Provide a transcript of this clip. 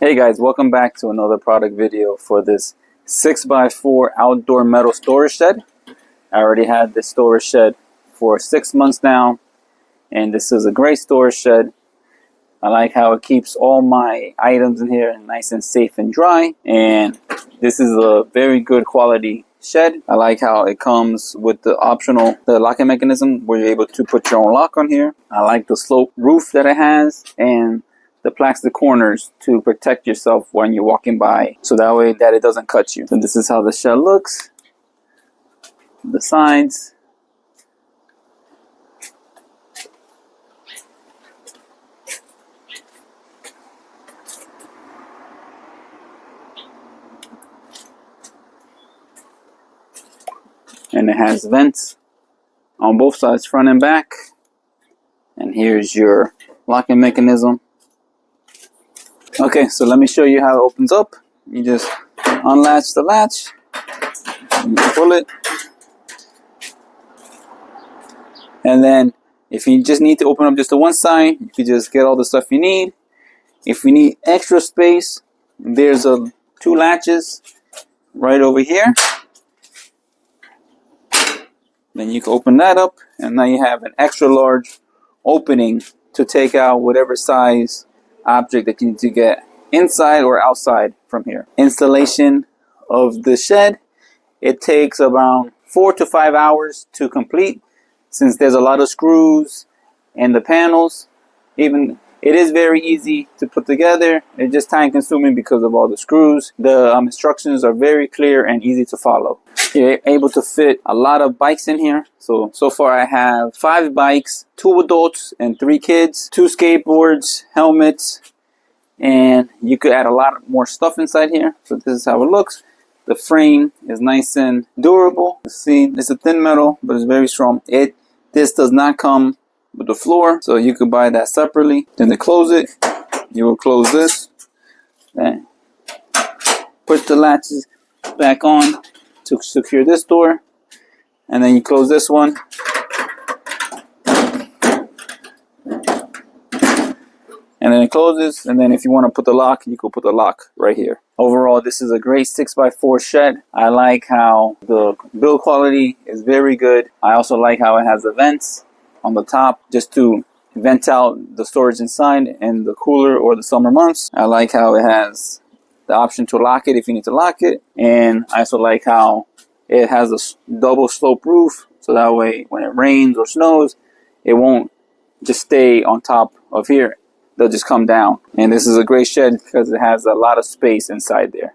Hey guys, welcome back to another product video for this 6x4 outdoor metal storage shed. I already had this storage shed for 6 months now, and this is a great storage shed. I like how it keeps all my items in here nice and safe and dry, and this is a very good quality shed. I like how it comes with the locking mechanism where you're able to put your own lock on here. I like the slope roof that it has and the plastic corners to protect yourself when you're walking by, so that way that it doesn't cut you. So this is how the shed looks. The sides. And it has vents on both sides, front and back. And here's your locking mechanism. Okay, so let me show you how it opens up. You just unlatch the latch, and you pull it, and then if you just need to open up just the one side, you can just get all the stuff you need. If you need extra space, there's two latches right over here. Then you can open that up, and now you have an extra large opening to take out whatever size object that you need to get inside or outside from here. Installation of the shed, it takes around 4 to 5 hours to complete, since there's a lot of screws and the panels. Even it is very easy to put together. It's just time consuming because of all the screws. The instructions are very clear and easy to follow. You're able to fit a lot of bikes in here. So far I have 5 bikes, 2 adults and 3 kids, 2 skateboards, helmets, and you could add a lot more stuff inside here. So this is how it looks. The frame is nice and durable. You see, it's a thin metal, but it's very strong. This does not come with the floor, so you could buy that separately. Then to close it, you will close this, then put the latches back on to secure this door, and then you close this one, and then it closes. And then if you want to put the lock, you can put the lock right here. Overall, this is a great 6x4 shed. I like how the build quality is very good. I also like how it has the vents on the top just to vent out the storage inside in the cooler or the summer months. I like how it has the option to lock it if you need to lock it. And I also like how it has a double slope roof, so that way when it rains or snows, it won't just stay on top of here. They'll just come down. And this is a great shed because it has a lot of space inside there.